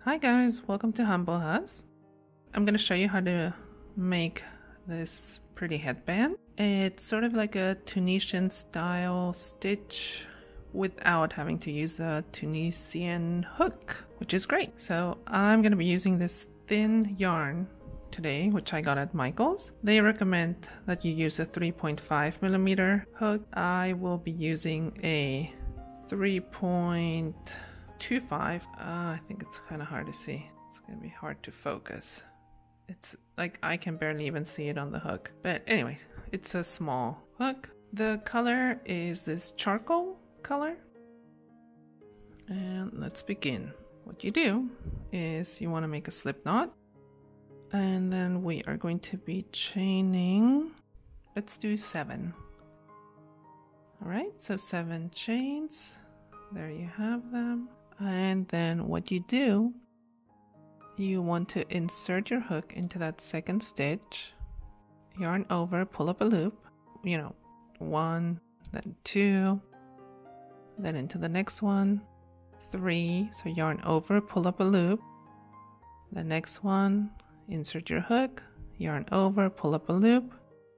Hi guys, welcome to Humblehus. I'm going to show you how to make this pretty headband. It's sort of like a Tunisian style stitch without having to use a Tunisian hook, which is great. So I'm going to be using this thin yarn today, which I got at Michael's. They recommend that you use a 3.5mm hook. I will be using a 3.25. I think it's kind of hard to see. It's gonna be hard to focus. It's like I can barely even see it on the hook. But anyways, it's a small hook. The color is this charcoal color. And let's begin. What you do is you want to make a slip knot. And then we are going to be chaining. Let's do 7. Alright, so 7 chains. There you have them. And then what you do, you want to insert your hook into that second stitch, yarn over, pull up a loop, 1, then 2, then into the next one, 3, so yarn over, pull up a loop, the next one, insert your hook, yarn over, pull up a loop,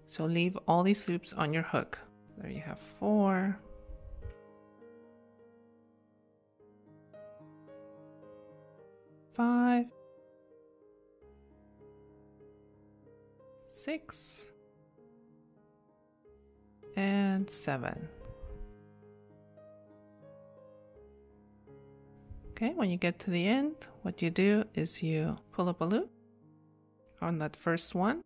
so leave all these loops on your hook. There you have 4, 5, 6, and 7. Okay, when you get to the end, what you do is you pull up a loop on that first one,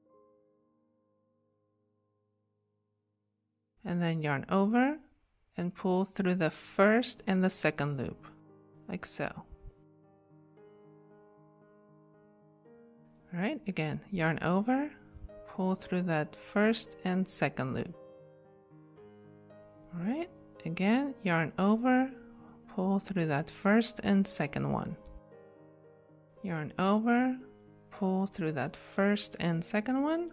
and then yarn over and pull through the first and the second loop, like so. Alright, again, yarn over, pull through that first and second loop. Alright, again, yarn over, pull through that first and second one. Yarn over, pull through that first and second one.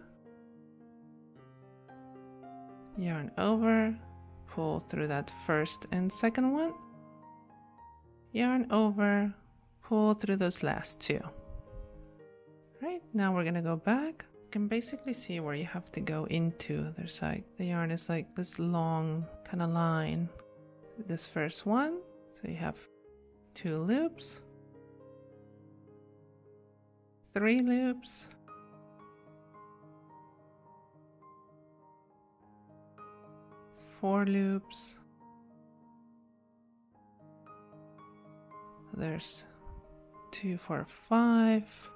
Yarn over, pull through that first and second one. Yarn over, pull through those last 2. Right, now we're gonna go back. You can basically see where you have to go into. There's like, the yarn is like this long kind of line. This first one, so you have 2 loops, 3 loops, 4 loops. There's 2, 4, 5.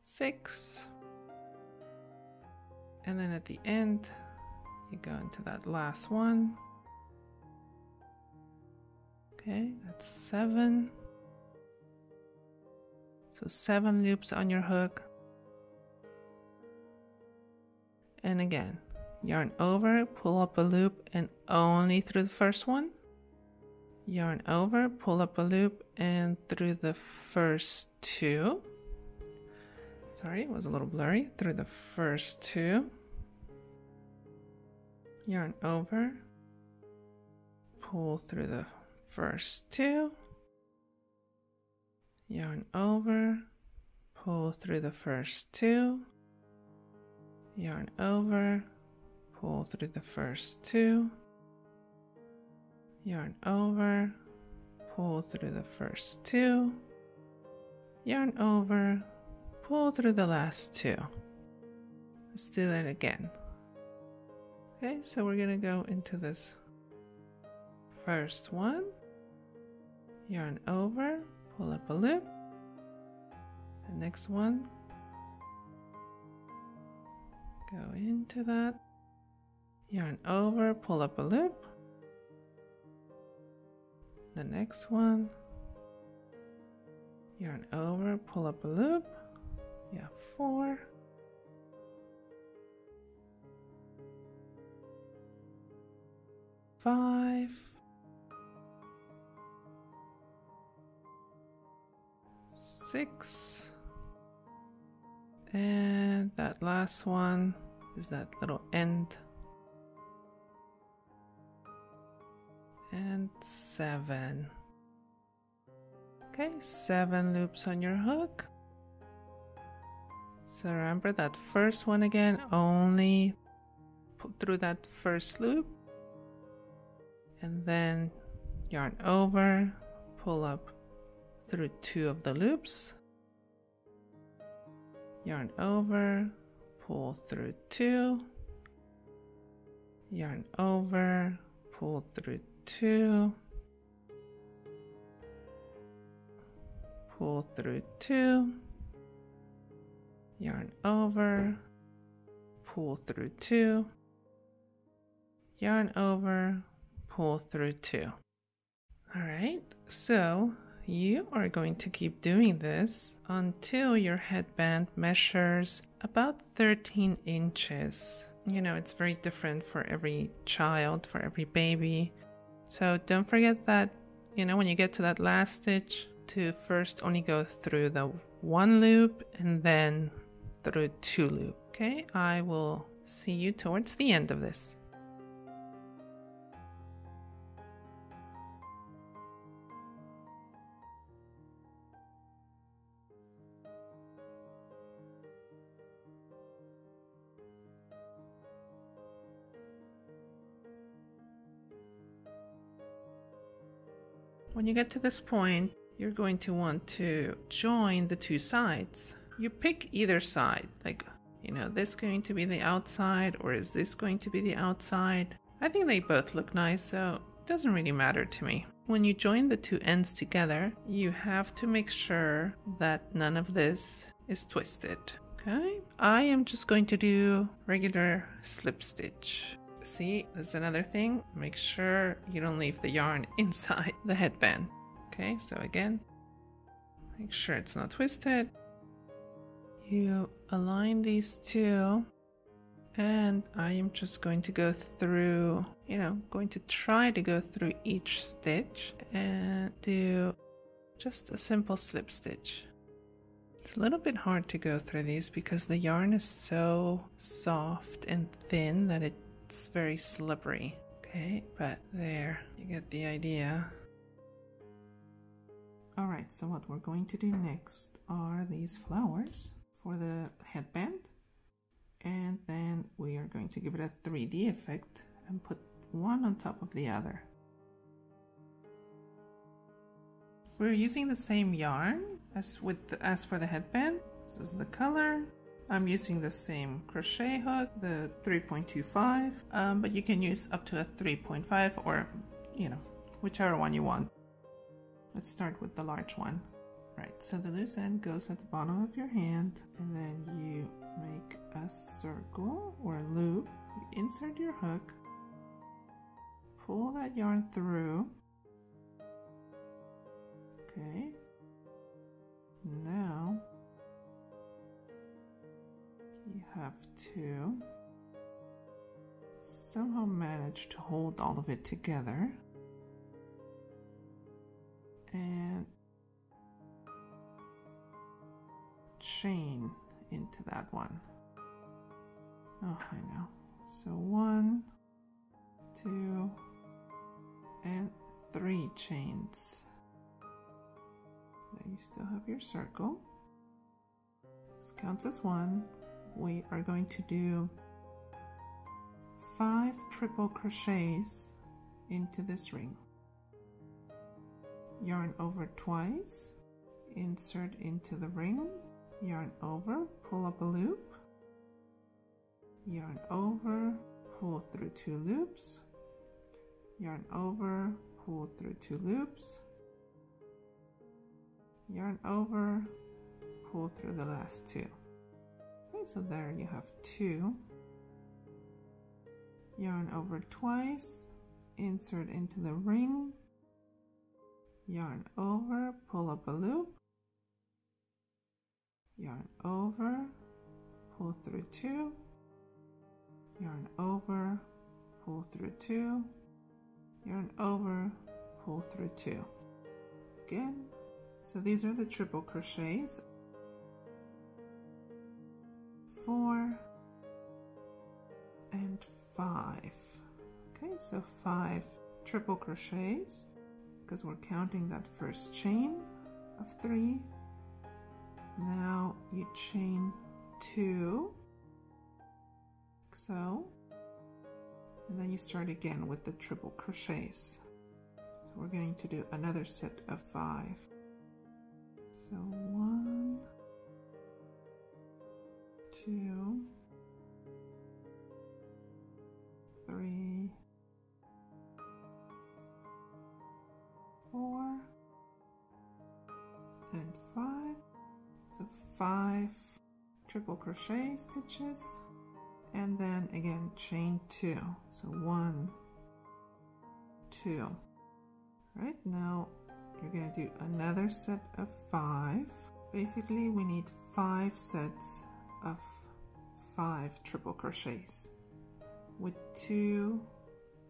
6, and then at the end you go into that last one. Okay, that's 7. So 7 loops on your hook, and again, yarn over, pull up a loop, and only through the first one. Yarn over, pull up a loop, and through the first 2. Sorry, it was a little blurry. Through the first 2. Yarn over, pull through the first 2. Yarn over, pull through the first 2. Yarn over, pull through the first 2. Yarn over, pull through the first 2. Yarn over, pull through the last 2. Let's do that again. Okay, so we're gonna go into this first one, yarn over, pull up a loop, the next one, go into that, yarn over, pull up a loop, the next one, yarn over, pull up a loop. Yeah, 4, 5, 6, and that last one is that little end, and 7. Okay, 7 loops on your hook. So remember that first one again, only pull through that first loop and then yarn over, pull up through 2 of the loops, yarn over, pull through 2, yarn over, pull through 2, pull through 2, yarn over, pull through 2, yarn over, pull through 2. All right, so you are going to keep doing this until your headband measures about 13 inches. You know, it's very different for every child, for every baby. So don't forget that, you know, when you get to that last stitch, to first only go through the 1 loop and then through 2 loop. Okay, I will see you towards the end of this. When you get to this point, you're going to want to join the 2 sides. You pick either side, like, you know, this going to be the outside or is this going to be the outside? I think they both look nice, so it doesn't really matter to me. When you join the 2 ends together, you have to make sure that none of this is twisted. Okay, I am just going to do regular slip stitch. See, that's another thing. Make sure you don't leave the yarn inside the headband. Okay, so again, make sure it's not twisted. You align these 2, and I am just going to go through, you know, going to try to go through each stitch and do just a simple slip stitch. It's a little bit hard to go through these because the yarn is so soft and thin that it's very slippery. Okay, but there, you get the idea. Alright, so what we're going to do next are these flowers for the headband, and then we are going to give it a 3D effect and put one on top of the other. We're using the same yarn as for the headband. This is the color. I'm using the same crochet hook, the 3.25, but you can use up to a 3.5 or, you know, whichever one you want. Let's start with the large one. Right, so the loose end goes at the bottom of your hand, and then you make a circle or a loop. You insert your hook, pull that yarn through. Okay, now you have to somehow manage to hold all of it together and chain into that one. Oh, I know. So 1, 2, and 3 chains. Then you still have your circle. This counts as 1. We are going to do 5 triple crochets into this ring. Yarn over twice, insert into the ring, yarn over, pull up a loop, yarn over, pull through 2 loops, yarn over, pull through 2 loops, yarn over, pull through the last 2. Okay, so there you have 2. Yarn over twice, insert into the ring, yarn over, pull up a loop, yarn over, pull through 2, yarn over, pull through 2, yarn over, pull through 2. Again, so these are the triple crochets. 4 and 5. Okay, so 5 triple crochets because we're counting that first chain. of 3. Now you chain 2, like so, and then you start again with the triple crochets. So we're going to do another set of 5. So 1, 2, 3, 4, and 5. So 5 triple crochet stitches, and then again chain 2. So 1, 2. Right, now you're going to do another set of 5. Basically we need 5 sets of 5 triple crochets with 2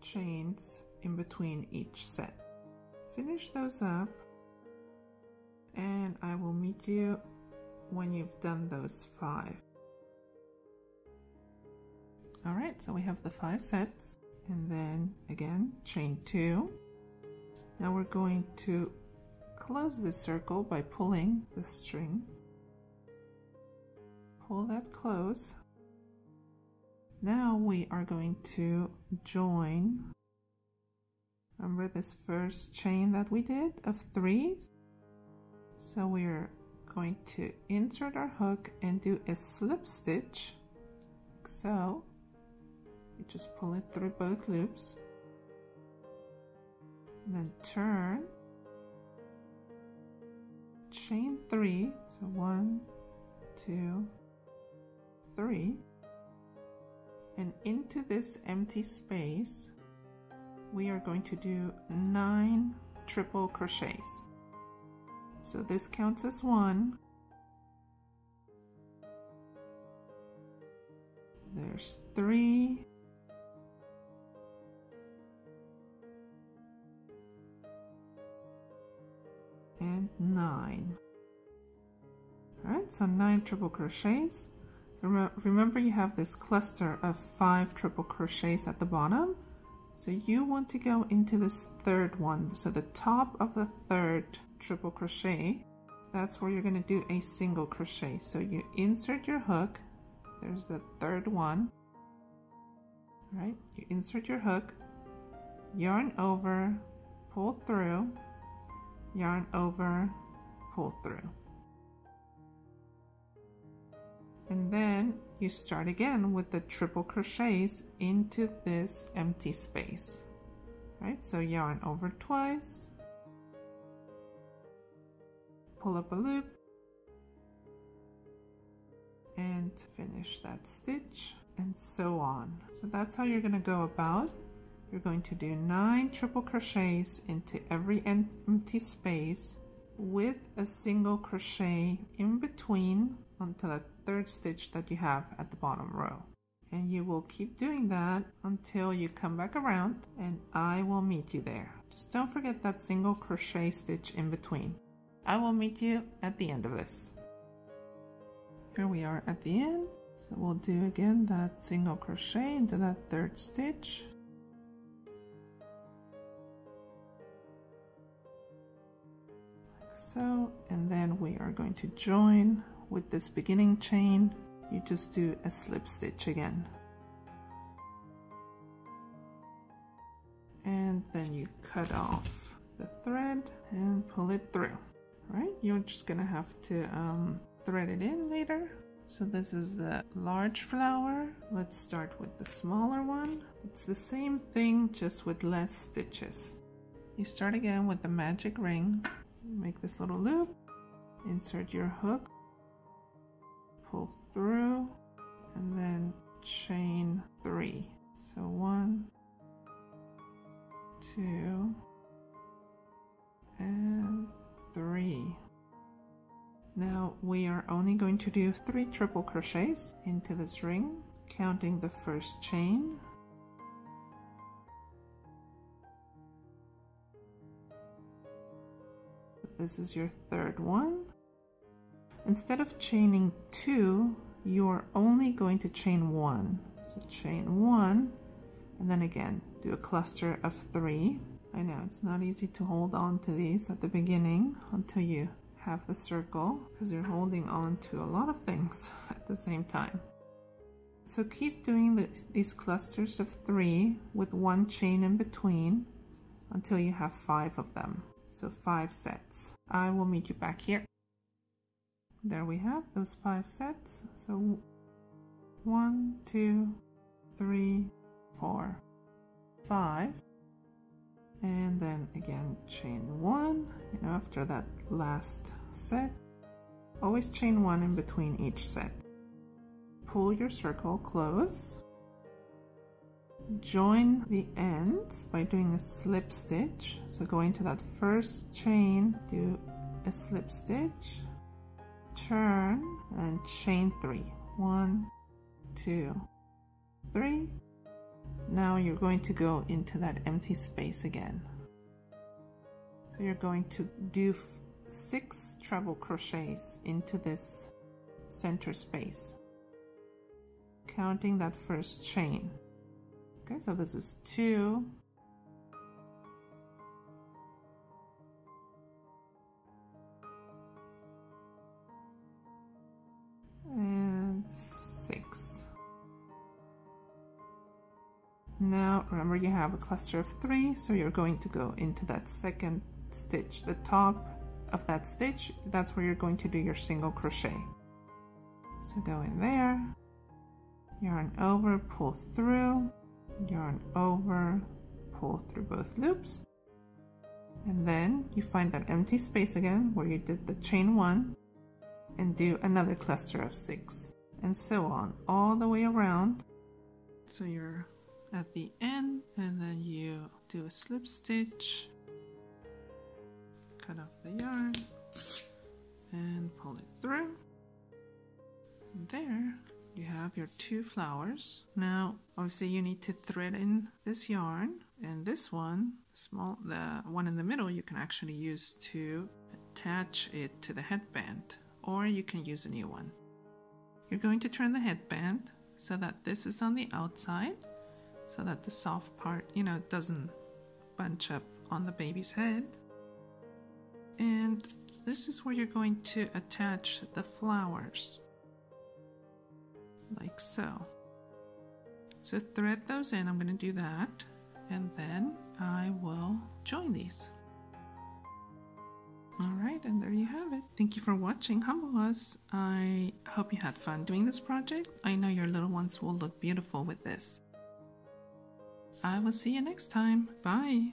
chains in between each set. Finish those up, and I will meet you when you've done those 5. Alright, so we have the 5 sets, and then again chain 2. Now we're going to close this circle by pulling the string. Pull that close. Now we are going to join. Remember this first chain that we did of 3? So we're going to insert our hook and do a slip stitch. Like so. You just pull it through both loops. And then turn. Chain 3. So 1, 2, 3. And into this empty space, we are going to do 9 triple crochets. So this counts as 1. There's 3. And 9. Alright, so 9 triple crochets. So remember you have this cluster of 5 triple crochets at the bottom. So you want to go into this third one. So the top of the third triple crochet, that's where you're going to do a single crochet. So you insert your hook. There's the third one. Right? You insert your hook, yarn over, pull through, yarn over, pull through. And then you start again with the triple crochets into this empty space. Right? So yarn over twice, pull up a loop, and finish that stitch, and so on. So that's how you're going to go about. You're going to do 9 triple crochets into every empty space with a single crochet in between until the third stitch that you have at the bottom row. And you will keep doing that until you come back around, and I will meet you there. Just don't forget that single crochet stitch in between. I will meet you at the end of this. Here we are at the end. So we'll do again that single crochet into that third stitch. Like so, and then we are going to join with this beginning chain. You just do a slip stitch again. And then you cut off the thread and pull it through. Right? You're just gonna have to thread it in later. So this is the large flower. Let's start with the smaller one. It's the same thing, just with less stitches. You start again with the magic ring. Make this little loop, insert your hook, pull through, and then chain 3. So 1, 2, and 3. Now we are only going to do 3 triple crochets into this ring, counting the first chain. This is your third one. Instead of chaining 2, you are only going to chain 1. So chain 1, and then again do a cluster of 3. I know it's not easy to hold on to these at the beginning until you half the circle because you're holding on to a lot of things at the same time. So keep doing these clusters of 3 with 1 chain in between until you have 5 of them. So 5 sets. I will meet you back here. There we have those 5 sets. So 1, 2, 3, 4, 5. And then again chain 1, after that last set. Always chain 1 in between each set. Pull your circle close. Join the ends by doing a slip stitch. So go into that first chain, do a slip stitch, turn, and chain 3. 1, 2, 3. Now you're going to go into that empty space again. So you're going to do 6 treble crochets into this center space, counting that first chain. Okay, so this is 2, and 6. Now remember you have a cluster of 3, so you're going to go into that second stitch, the top of that stitch. That's where you're going to do your single crochet. So go in there, yarn over, pull through, yarn over, pull through both loops, and then you find that empty space again where you did the chain 1 and do another cluster of 6, and so on all the way around. So you're at the end, and then you do a slip stitch, cut off the yarn and pull it through. And there you have your 2 flowers. Now obviously you need to thread in this yarn, and this one, the one in the middle, you can actually use to attach it to the headband, or you can use a new one. You're going to turn the headband so that this is on the outside, so that the soft part, doesn't bunch up on the baby's head. And this is where you're going to attach the flowers, like so. So thread those in. I'm going to do that, and then I will join these. Alright, and there you have it. Thank you for watching Humblehus. I hope you had fun doing this project. I know your little ones will look beautiful with this. I will see you next time. Bye!